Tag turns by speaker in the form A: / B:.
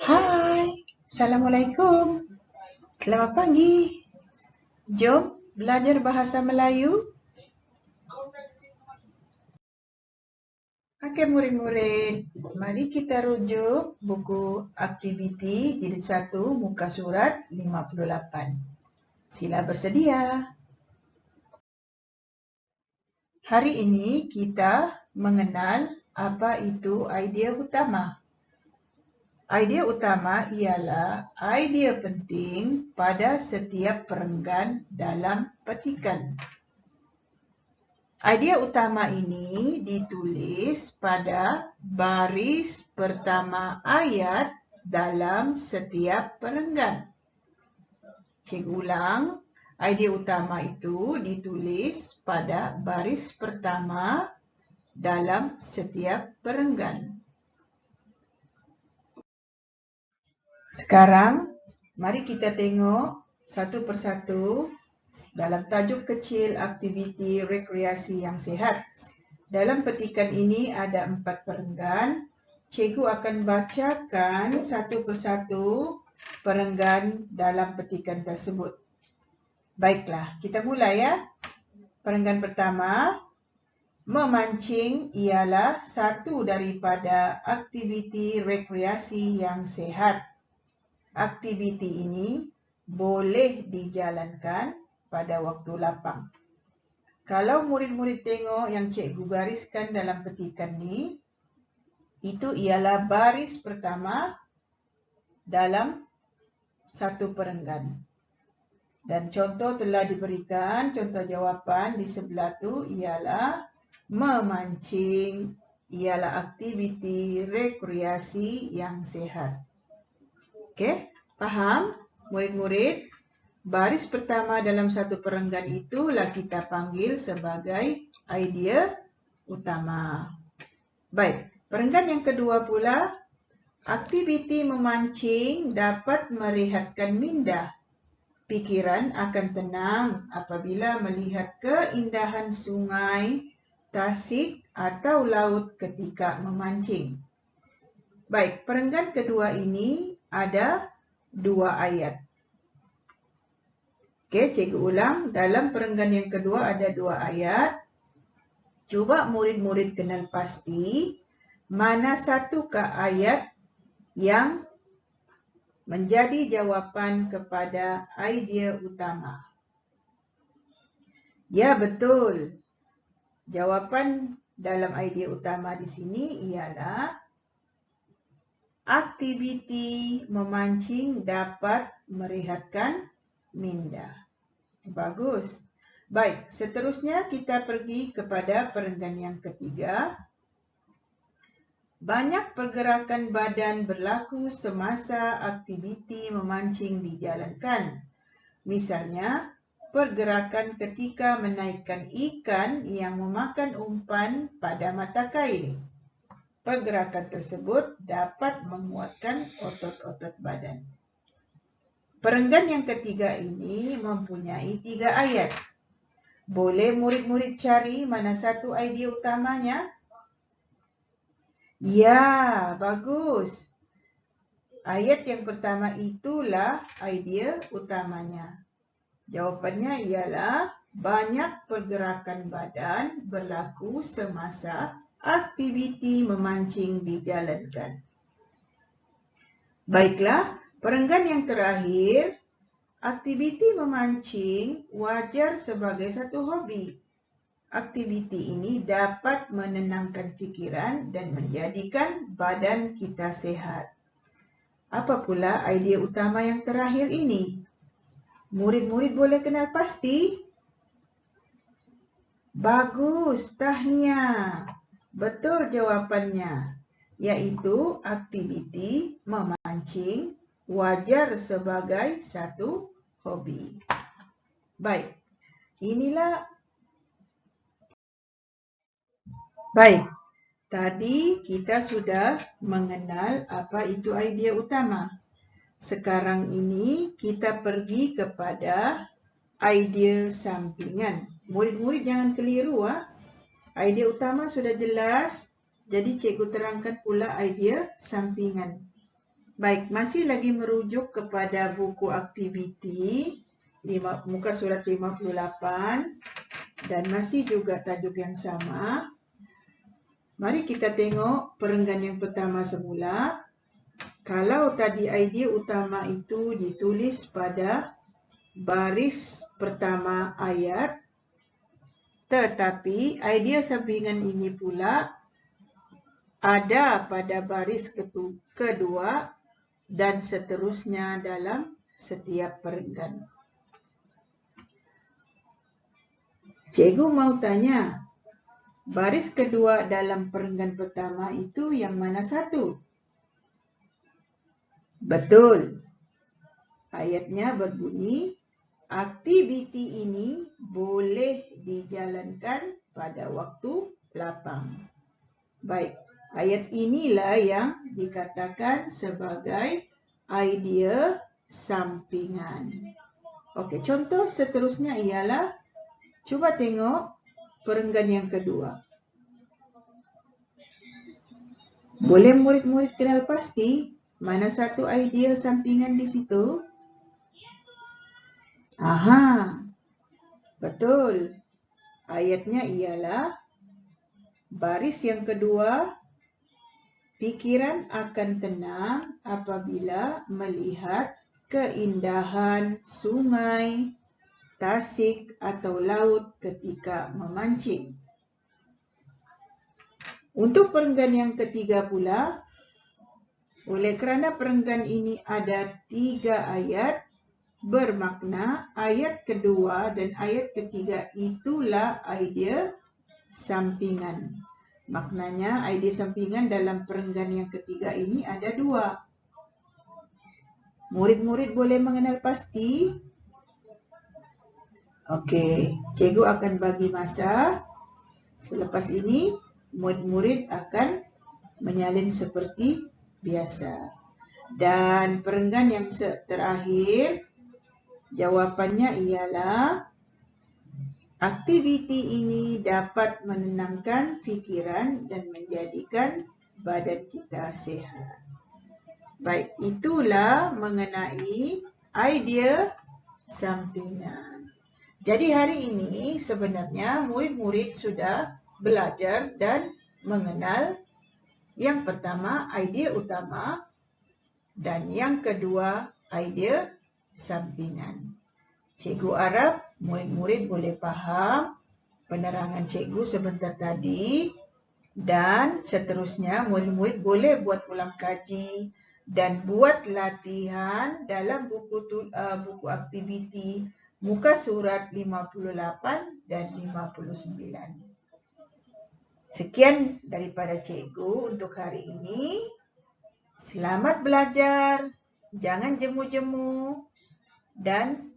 A: Hai, Assalamualaikum. Selamat pagi. Jom belajar bahasa Melayu. Okey murid-murid, mari kita rujuk buku aktiviti jilid 1 muka surat 58. Sila bersedia. Hari ini kita mengenal apa itu idea utama. Idea utama ialah idea penting pada setiap perenggan dalam petikan. Idea utama ini ditulis pada baris pertama ayat dalam setiap perenggan. Cikgu ulang, idea utama itu ditulis pada baris pertama dalam setiap perenggan. Sekarang, mari kita tengok satu persatu dalam tajuk kecil aktiviti rekreasi yang sihat. Dalam petikan ini ada 4 perenggan. Cikgu akan bacakan satu persatu perenggan dalam petikan tersebut. Baiklah, kita mulai ya. Perenggan pertama, memancing ialah satu daripada aktiviti rekreasi yang sihat. Aktiviti ini boleh dijalankan pada waktu lapang. Kalau murid-murid tengok yang cikgu gariskan dalam petikan ni, itu ialah baris pertama dalam satu perenggan. Dan contoh telah diberikan, contoh jawapan di sebelah tu ialah memancing ialah aktiviti rekreasi yang sihat. Okey, faham murid-murid? Baris pertama dalam satu perenggan itulah kita panggil sebagai idea utama. Baik, perenggan yang kedua pula, aktiviti memancing dapat merehatkan minda. Pikiran akan tenang apabila melihat keindahan sungai, tasik atau laut ketika memancing. Baik, perenggan kedua ini ada 2 ayat. Okey, cikgu ulang. Dalam perenggan yang kedua ada 2 ayat. Cuba murid-murid kenal pasti mana satukah ayat yang menjadi jawapan kepada idea utama. Ya, betul. Jawapan dalam idea utama di sini ialah aktiviti memancing dapat merehatkan minda. Bagus. Baik, seterusnya kita pergi kepada perenggan yang ketiga. Banyak pergerakan badan berlaku semasa aktiviti memancing dijalankan. Misalnya, pergerakan ketika menaikkan ikan yang memakan umpan pada mata kail. Pergerakan tersebut dapat menguatkan otot-otot badan. Perenggan yang ketiga ini mempunyai 3 ayat. Boleh murid-murid cari mana satu idea utamanya? Ya, bagus. Ayat yang pertama itulah idea utamanya. Jawapannya ialah banyak pergerakan badan berlaku semasa aktiviti memancing dijalankan. Baiklah, perenggan yang terakhir, aktiviti memancing wajar sebagai satu hobi. Aktiviti ini dapat menenangkan fikiran dan menjadikan badan kita sehat. Apa pula idea utama yang terakhir ini? Murid-murid boleh kenal pasti? Bagus, tahniah. Betul jawapannya, iaitu aktiviti memancing wajar sebagai satu hobi. Baik, tadi kita sudah mengenal apa itu idea utama. Sekarang ini kita pergi kepada idea sampingan. Murid-murid jangan keliru. Idea utama sudah jelas, jadi cikgu terangkan pula idea sampingan. Baik, masih lagi merujuk kepada buku aktiviti muka surat 58 dan masih juga tajuk yang sama. Mari kita tengok perenggan yang pertama semula. Kalau tadi idea utama itu ditulis pada baris pertama ayat, tetapi idea sampingan ini pula ada pada baris kedua dan seterusnya dalam setiap perenggan. Cikgu mau tanya, baris kedua dalam perenggan pertama itu yang mana satu? Betul. Ayatnya berbunyi, aktiviti ini boleh dijalankan pada waktu lapang. Baik, ayat inilah yang dikatakan sebagai idea sampingan. Okey, contoh seterusnya ialah, cuba tengok perenggan yang kedua. Boleh murid-murid kenal pasti mana satu idea sampingan di situ? Aha, betul. Ayatnya ialah, baris yang kedua, pikiran akan tenang apabila melihat keindahan sungai, tasik atau laut ketika memancing. Untuk perenggan yang ketiga pula, oleh kerana perenggan ini ada 3 ayat, bermakna ayat kedua dan ayat ketiga itulah idea sampingan. Maknanya idea sampingan dalam perenggan yang ketiga ini ada 2. Murid-murid boleh mengenal pasti? Okey, cikgu akan bagi masa. Selepas ini, murid-murid akan menyalin seperti biasa. Dan perenggan yang terakhir, jawapannya ialah, aktiviti ini dapat menenangkan fikiran dan menjadikan badan kita sihat. Baik, itulah mengenai idea sampingan. Jadi hari ini sebenarnya murid-murid sudah belajar dan mengenal yang pertama idea utama dan yang kedua idea sampingan. Cikgu harap murid-murid boleh faham penerangan cikgu sebentar tadi dan seterusnya murid-murid boleh buat ulang kaji dan buat latihan dalam buku aktiviti muka surat 58 dan 59. Sekian daripada cikgu untuk hari ini. Selamat belajar, jangan jemu-jemu dan